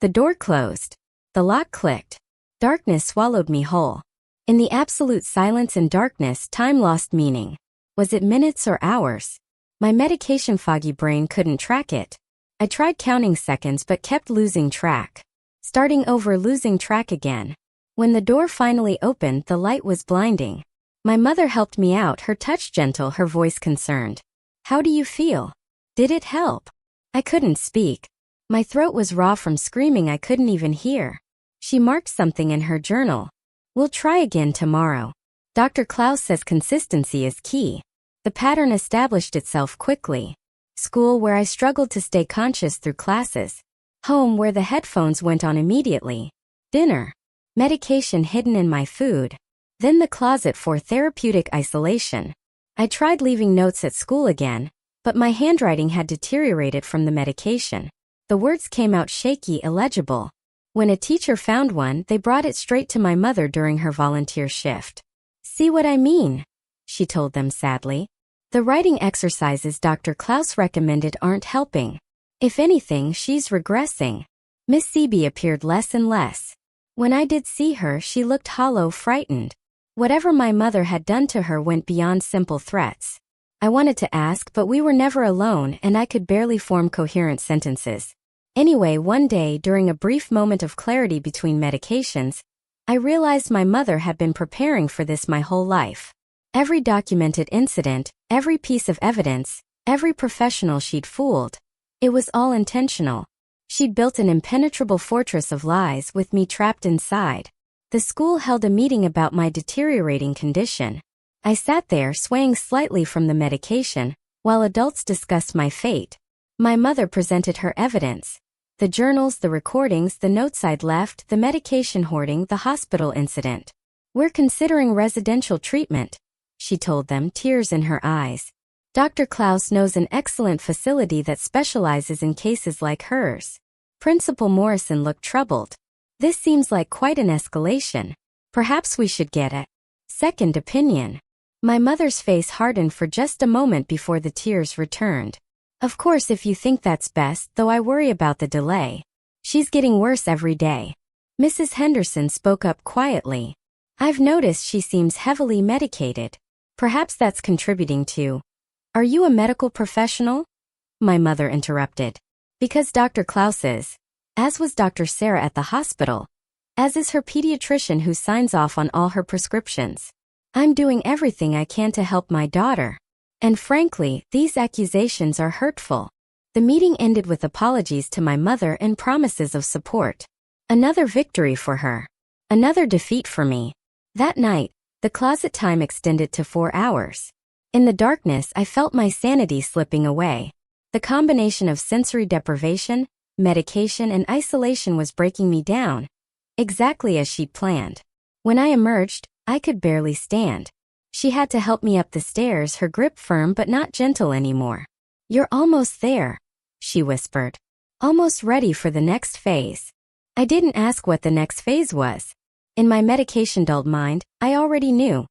The door closed. The lock clicked. Darkness swallowed me whole. In the absolute silence and darkness, time lost meaning. Was it minutes or hours? My medication-foggy brain couldn't track it. I tried counting seconds but kept losing track. Starting over, losing track again. When the door finally opened, the light was blinding. My mother helped me out, her touch gentle, her voice concerned. How do you feel? Did it help? I couldn't speak. My throat was raw from screaming I couldn't even hear. She marked something in her journal. We'll try again tomorrow. Dr. Klaus says consistency is key. The pattern established itself quickly. School, where I struggled to stay conscious through classes. Home, where the headphones went on immediately. Dinner. Medication hidden in my food. Then the closet for therapeutic isolation. I tried leaving notes at school again, but my handwriting had deteriorated from the medication. The words came out shaky, illegible. When a teacher found one, they brought it straight to my mother during her volunteer shift. See what I mean? She told them sadly. The writing exercises Dr. Klaus recommended aren't helping. If anything, she's regressing. Miss Seeby appeared less and less. When I did see her, she looked hollow, frightened. Whatever my mother had done to her went beyond simple threats. I wanted to ask, but we were never alone and I could barely form coherent sentences. Anyway, one day, during a brief moment of clarity between medications, I realized my mother had been preparing for this my whole life. Every documented incident, every piece of evidence, every professional she'd fooled. It was all intentional. She'd built an impenetrable fortress of lies with me trapped inside. The school held a meeting about my deteriorating condition. I sat there swaying slightly from the medication, while adults discussed my fate. My mother presented her evidence. The journals, the recordings, the notes I'd left, the medication hoarding, the hospital incident. We're considering residential treatment, she told them, tears in her eyes. Dr. Klaus knows an excellent facility that specializes in cases like hers. Principal Morrison looked troubled. This seems like quite an escalation. Perhaps we should get a second opinion. My mother's face hardened for just a moment before the tears returned. Of course, if you think that's best, though I worry about the delay. She's getting worse every day. Mrs. Henderson spoke up quietly. I've noticed she seems heavily medicated. Perhaps that's contributing to. Are you a medical professional? My mother interrupted. Because Dr. Klaus is. As was Dr. Sarah at the hospital. As is her pediatrician who signs off on all her prescriptions. I'm doing everything I can to help my daughter. And frankly, these accusations are hurtful. The meeting ended with apologies to my mother and promises of support. Another victory for her. Another defeat for me. That night, the closet time extended to 4 hours. In the darkness, I felt my sanity slipping away. The combination of sensory deprivation, medication, and isolation was breaking me down, exactly as she'd planned. When I emerged, I could barely stand. She had to help me up the stairs, her grip firm but not gentle anymore. You're almost there, she whispered. Almost ready for the next phase. I didn't ask what the next phase was. In my medication-dulled mind, I already knew.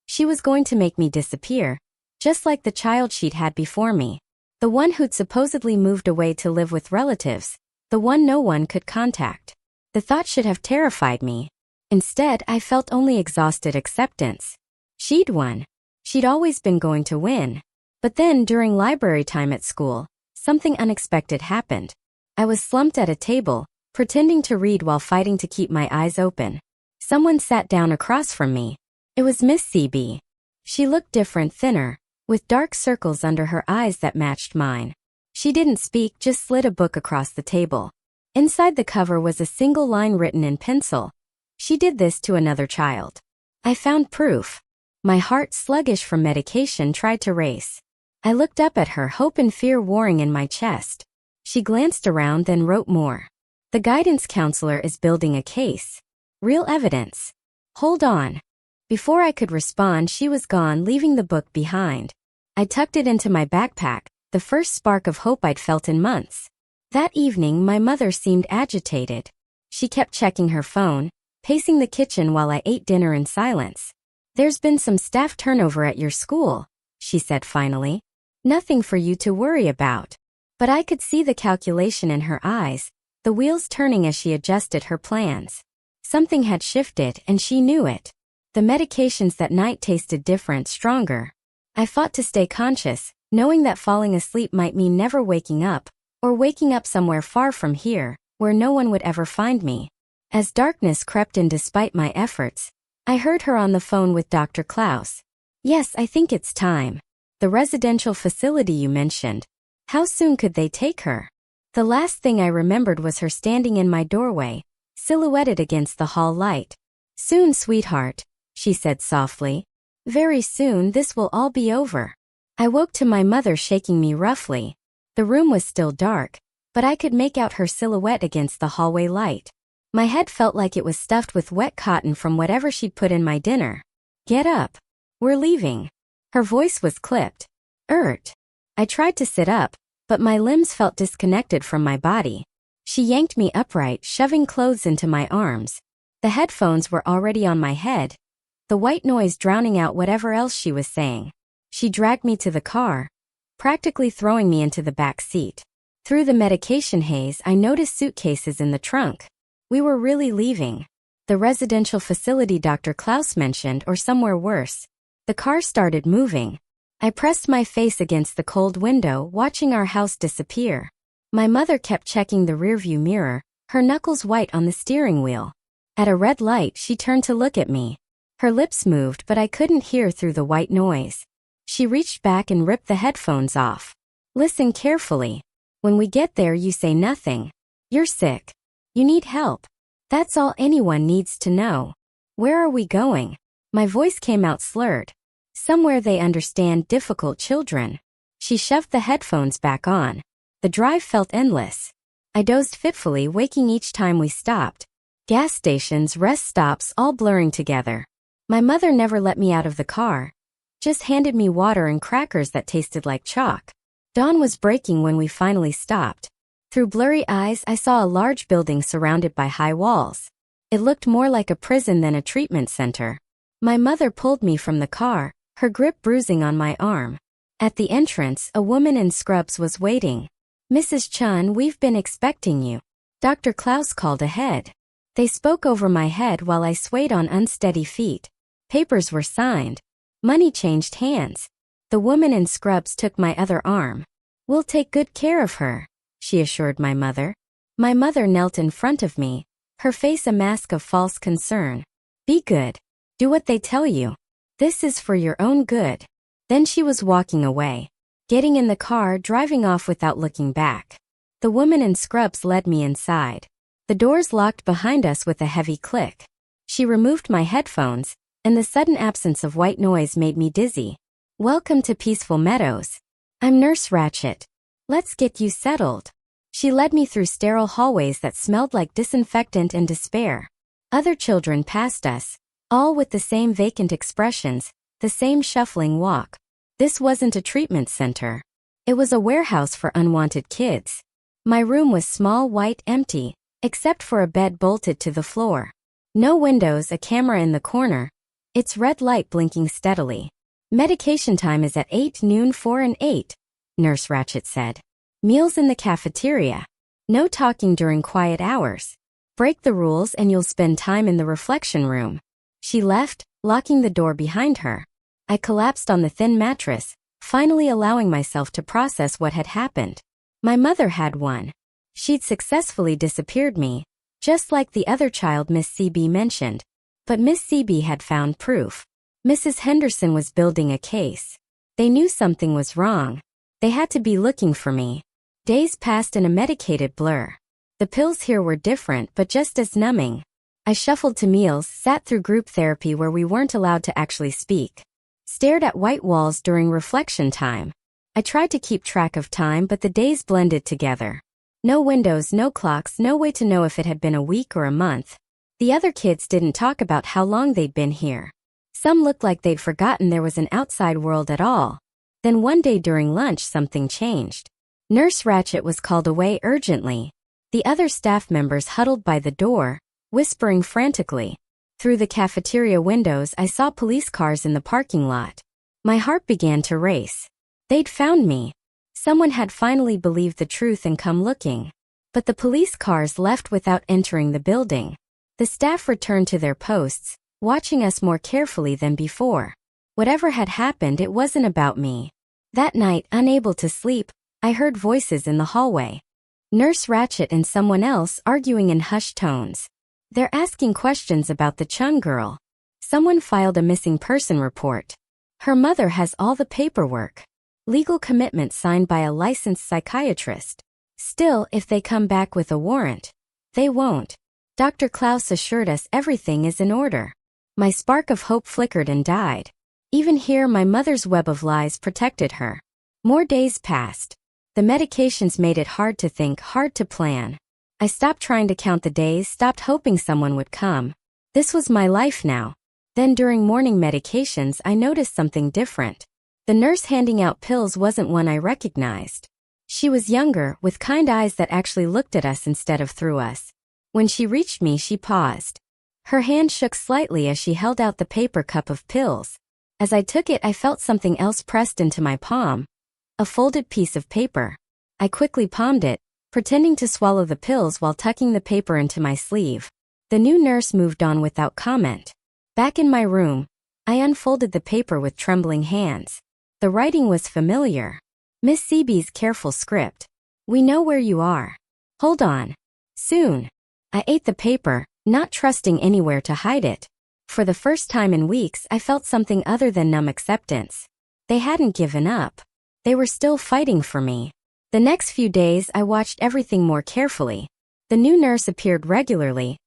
She was going to make me disappear, just like the child she'd had before me. The one who'd supposedly moved away to live with relatives, the one no one could contact. The thought should have terrified me. Instead, I felt only exhausted acceptance. She'd won. She'd always been going to win. But then, during library time at school, something unexpected happened. I was slumped at a table, pretending to read while fighting to keep my eyes open. Someone sat down across from me. It was Miss CB. She looked different, thinner, with dark circles under her eyes that matched mine. She didn't speak, just slid a book across the table. Inside the cover was a single line written in pencil. She did this to another child. I found proof. My heart, sluggish from medication, tried to race. I looked up at her, hope and fear warring in my chest. She glanced around, then wrote more. The guidance counselor is building a case. Real evidence. Hold on. Before I could respond, she was gone, leaving the book behind. I tucked it into my backpack, the first spark of hope I'd felt in months. That evening, my mother seemed agitated. She kept checking her phone, pacing the kitchen while I ate dinner in silence. There's been some staff turnover at your school, she said finally. Nothing for you to worry about. But I could see the calculation in her eyes, the wheels turning as she adjusted her plans. Something had shifted, and she knew it. The medications that night tasted different, stronger. I fought to stay conscious, knowing that falling asleep might mean never waking up, or waking up somewhere far from here, where no one would ever find me. As darkness crept in despite my efforts, I heard her on the phone with Dr. Klaus. Yes, I think it's time. The residential facility you mentioned. How soon could they take her? The last thing I remembered was her standing in my doorway, silhouetted against the hall light. Soon, sweetheart, she said softly. Very soon, this will all be over. I woke to my mother shaking me roughly. The room was still dark, but I could make out her silhouette against the hallway light. My head felt like it was stuffed with wet cotton from whatever she'd put in my dinner. Get up. We're leaving. Her voice was clipped. I tried to sit up, but my limbs felt disconnected from my body. She yanked me upright, shoving clothes into my arms. The headphones were already on my head, the white noise drowning out whatever else she was saying. She dragged me to the car, practically throwing me into the back seat. Through the medication haze, I noticed suitcases in the trunk. We were really leaving. The residential facility Dr. Klaus mentioned, or somewhere worse. The car started moving. I pressed my face against the cold window, watching our house disappear. My mother kept checking the rearview mirror, her knuckles white on the steering wheel. At a red light, she turned to look at me. Her lips moved, but I couldn't hear through the white noise. She reached back and ripped the headphones off. Listen carefully. When we get there, you say nothing. You're sick. You need help. That's all anyone needs to know. Where are we going? My voice came out slurred. Somewhere they understand, difficult children. She shoved the headphones back on. The drive felt endless. I dozed fitfully, waking each time we stopped. Gas stations, rest stops, all blurring together. My mother never let me out of the car, just handed me water and crackers that tasted like chalk. Dawn was breaking when we finally stopped. Through blurry eyes, I saw a large building surrounded by high walls. It looked more like a prison than a treatment center. My mother pulled me from the car, her grip bruising on my arm. At the entrance, a woman in scrubs was waiting. Mrs. Chun, we've been expecting you. Dr. Klaus called ahead. They spoke over my head while I swayed on unsteady feet. Papers were signed. Money changed hands. The woman in scrubs took my other arm. "We'll take good care of her," she assured my mother. My mother knelt in front of me, her face a mask of false concern. "Be good. Do what they tell you. This is for your own good." Then she was walking away, getting in the car, driving off without looking back. The woman in scrubs led me inside. The doors locked behind us with a heavy click. She removed my headphones, and the sudden absence of white noise made me dizzy. "Welcome to Peaceful Meadows. I'm Nurse Ratchet. Let's get you settled." She led me through sterile hallways that smelled like disinfectant and despair. Other children passed us, all with the same vacant expressions, the same shuffling walk. This wasn't a treatment center. It was a warehouse for unwanted kids. My room was small, white, empty, except for a bed bolted to the floor. No windows, a camera in the corner, its red light blinking steadily. "Medication time is at 8 noon, 4 and 8, Nurse Ratchet said. "Meals in the cafeteria. No talking during quiet hours. Break the rules and you'll spend time in the reflection room." She left, locking the door behind her. I collapsed on the thin mattress, finally allowing myself to process what had happened. My mother had won. She'd successfully disappeared me, just like the other child Miss CB mentioned. But Miss CB had found proof. Mrs. Henderson was building a case. They knew something was wrong. They had to be looking for me. Days passed in a medicated blur. The pills here were different but just as numbing. I shuffled to meals, sat through group therapy where we weren't allowed to actually speak. Stared at white walls during reflection time. I tried to keep track of time, but the days blended together. No windows, no clocks, no way to know if it had been a week or a month. The other kids didn't talk about how long they'd been here. Some looked like they'd forgotten there was an outside world at all. Then one day during lunch something changed. Nurse Ratchet was called away urgently. The other staff members huddled by the door, whispering frantically. Through the cafeteria windows I saw police cars in the parking lot. My heart began to race. They'd found me. Someone had finally believed the truth and come looking. But the police cars left without entering the building. The staff returned to their posts, watching us more carefully than before. Whatever had happened, it wasn't about me. That night, unable to sleep, I heard voices in the hallway. Nurse Ratchet and someone else arguing in hushed tones. They're asking questions about the Chung girl. Someone filed a missing person report. Her mother has all the paperwork. Legal commitment signed by a licensed psychiatrist. Still, if they come back with a warrant, they won't. Dr. Klaus assured us everything is in order. My spark of hope flickered and died. Even here, my mother's web of lies protected her. More days passed. The medications made it hard to think, hard to plan. I stopped trying to count the days, stopped hoping someone would come. This was my life now. Then during morning medications, I noticed something different. The nurse handing out pills wasn't one I recognized. She was younger, with kind eyes that actually looked at us instead of through us. When she reached me, she paused. Her hand shook slightly as she held out the paper cup of pills. As I took it, I felt something else pressed into my palm. A folded piece of paper. I quickly palmed it, pretending to swallow the pills while tucking the paper into my sleeve. The new nurse moved on without comment. Back in my room, I unfolded the paper with trembling hands. The writing was familiar. Miss CB's careful script. "We know where you are. Hold on. Soon." I ate the paper, not trusting anywhere to hide it. For the first time in weeks, I felt something other than numb acceptance. They hadn't given up. They were still fighting for me. The next few days, I watched everything more carefully. The new nurse appeared regularly,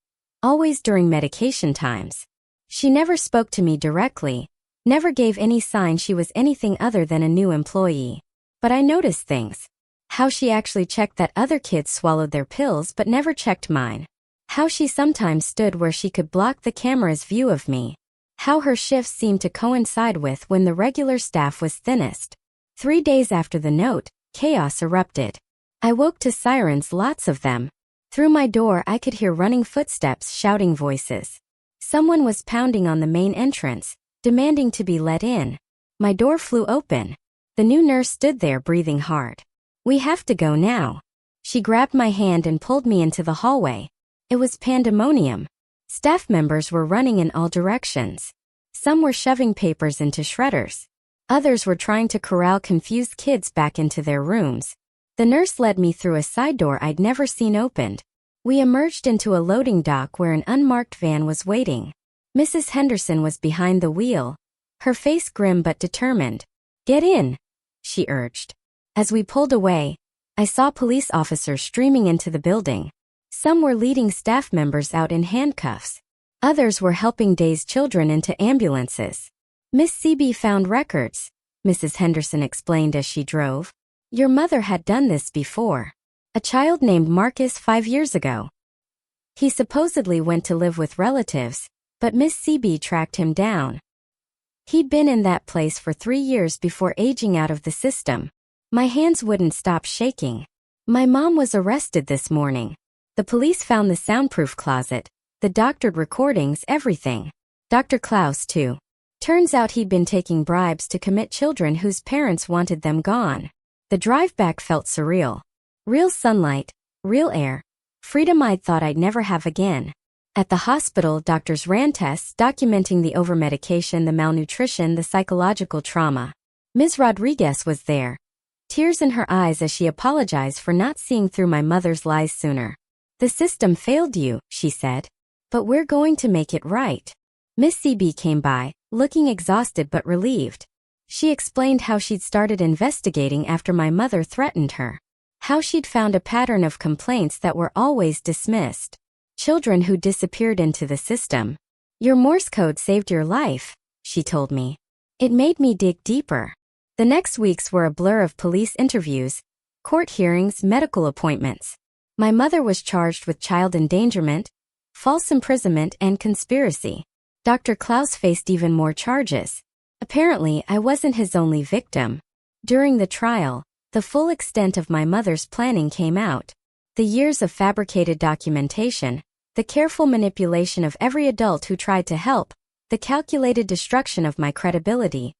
always during medication times. She never spoke to me directly, never gave any sign she was anything other than a new employee. But I noticed things. How she actually checked that other kids swallowed their pills but never checked mine. How she sometimes stood where she could block the camera's view of me. How her shifts seemed to coincide with when the regular staff was thinnest. 3 days after the note, chaos erupted. I woke to sirens, lots of them. Through my door I could hear running footsteps, shouting voices. Someone was pounding on the main entrance, demanding to be let in. My door flew open. The new nurse stood there breathing hard. "We have to go now." She grabbed my hand and pulled me into the hallway. It was pandemonium. Staff members were running in all directions. Some were shoving papers into shredders. Others were trying to corral confused kids back into their rooms. The nurse led me through a side door I'd never seen opened. We emerged into a loading dock where an unmarked van was waiting. Mrs. Henderson was behind the wheel, her face grim but determined. "Get in," she urged. As we pulled away, I saw police officers streaming into the building. Some were leading staff members out in handcuffs. Others were helping dazed children into ambulances. "Miss Seaby found records," Mrs. Henderson explained as she drove. "Your mother had done this before. A child named Marcus 5 years ago. He supposedly went to live with relatives, but Miss Seaby tracked him down. He'd been in that place for 3 years before aging out of the system." My hands wouldn't stop shaking. "My mom was arrested this morning. The police found the soundproof closet, the doctored recordings, everything. Dr. Klaus, too. Turns out he'd been taking bribes to commit children whose parents wanted them gone." The drive back felt surreal. Real sunlight, real air, freedom I'd thought I'd never have again. At the hospital, doctors ran tests documenting the overmedication, the malnutrition, the psychological trauma. Ms. Rodriguez was there, tears in her eyes as she apologized for not seeing through my mother's lies sooner. "The system failed you," she said. "But we're going to make it right." Miss CB came by, looking exhausted but relieved. She explained how she'd started investigating after my mother threatened her. How she'd found a pattern of complaints that were always dismissed. Children who disappeared into the system. "Your Morse code saved your life," she told me. It made me dig deeper. The next weeks were a blur of police interviews, court hearings, medical appointments. My mother was charged with child endangerment, false imprisonment, and conspiracy. Dr. Klaus faced even more charges. Apparently, I wasn't his only victim. During the trial, the full extent of my mother's planning came out. The years of fabricated documentation, the careful manipulation of every adult who tried to help, the calculated destruction of my credibility.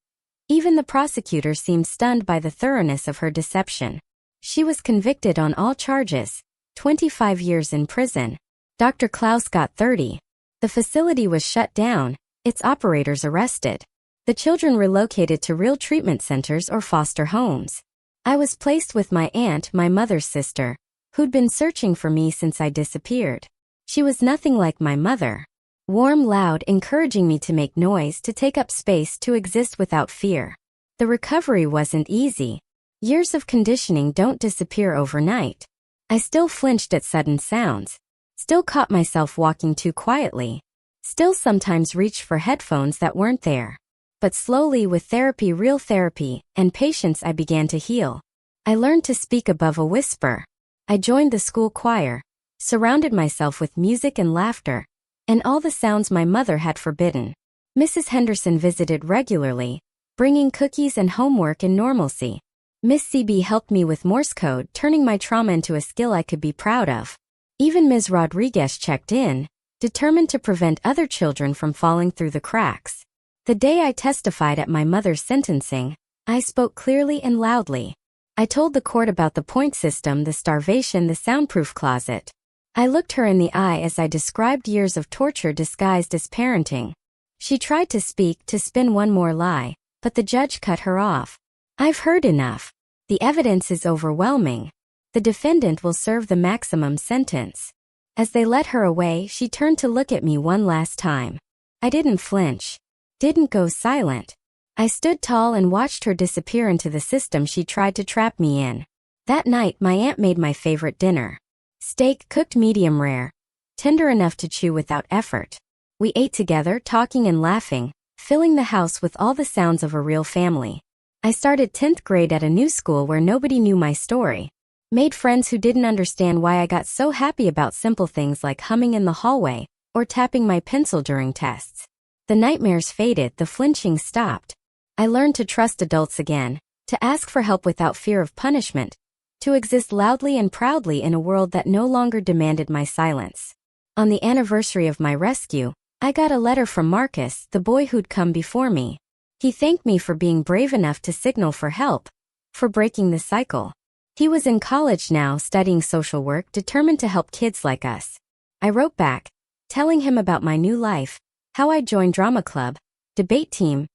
Even the prosecutor seemed stunned by the thoroughness of her deception. She was convicted on all charges, 25 years in prison. Dr. Klaus got 30. The facility was shut down, its operators arrested. The children relocated to real treatment centers or foster homes. I was placed with my aunt, my mother's sister, who'd been searching for me since I disappeared. She was nothing like my mother. Warm, loud, encouraging me to make noise, to take up space, to exist without fear. The recovery wasn't easy. Years of conditioning don't disappear overnight. I still flinched at sudden sounds. Still caught myself walking too quietly. Still sometimes reached for headphones that weren't there. But slowly, with therapy, real therapy, and patience, I began to heal. I learned to speak above a whisper. I joined the school choir, surrounded myself with music and laughter, and all the sounds my mother had forbidden. Mrs. Henderson visited regularly, bringing cookies and homework and normalcy. Miss CB helped me with Morse code, turning my trauma into a skill I could be proud of. Even Ms. Rodriguez checked in, determined to prevent other children from falling through the cracks. The day I testified at my mother's sentencing, I spoke clearly and loudly. I told the court about the point system, the starvation, the soundproof closet. I looked her in the eye as I described years of torture disguised as parenting. She tried to speak, to spin one more lie, but the judge cut her off. "I've heard enough. The evidence is overwhelming. The defendant will serve the maximum sentence." As they led her away, she turned to look at me one last time. I didn't flinch. Didn't go silent. I stood tall and watched her disappear into the system she tried to trap me in. That night, my aunt made my favorite dinner. Steak cooked medium rare, tender enough to chew without effort. We ate together, talking and laughing, filling the house with all the sounds of a real family. I started 10th grade at a new school where nobody knew my story. Made friends who didn't understand why I got so happy about simple things like humming in the hallway or tapping my pencil during tests. The nightmares faded, the flinching stopped. I learned to trust adults again, to ask for help without fear of punishment, to exist loudly and proudly in a world that no longer demanded my silence. On the anniversary of my rescue, I got a letter from Marcus, the boy who'd come before me. He thanked me for being brave enough to signal for help, for breaking the cycle. He was in college now, studying social work, determined to help kids like us. I wrote back, telling him about my new life, how I'd join drama club, debate team,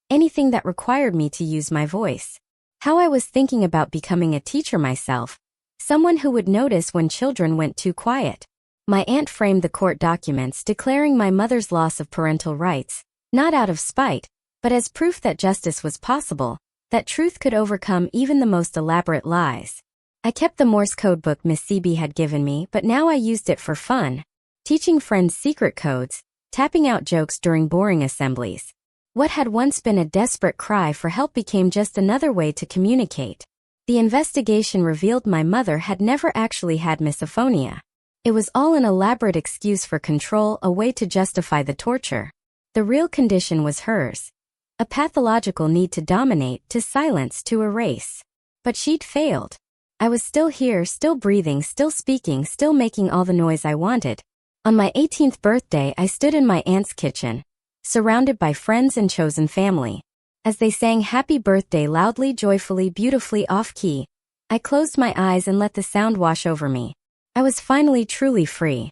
anything that required me to use my voice. How I was thinking about becoming a teacher myself, someone who would notice when children went too quiet. My aunt framed the court documents declaring my mother's loss of parental rights, not out of spite, but as proof that justice was possible, that truth could overcome even the most elaborate lies. I kept the Morse code book Miss CB had given me, but now I used it for fun, teaching friends secret codes, tapping out jokes during boring assemblies. What had once been a desperate cry for help became just another way to communicate. The investigation revealed my mother had never actually had misophonia. It was all an elaborate excuse for control, a way to justify the torture. The real condition was hers. A pathological need to dominate, to silence, to erase. But she'd failed. I was still here, still breathing, still speaking, still making all the noise I wanted. On my 18th birthday, I stood in my aunt's kitchen, surrounded by friends and chosen family. As they sang happy birthday loudly, joyfully, beautifully off-key, I closed my eyes and let the sound wash over me. I was finally truly free.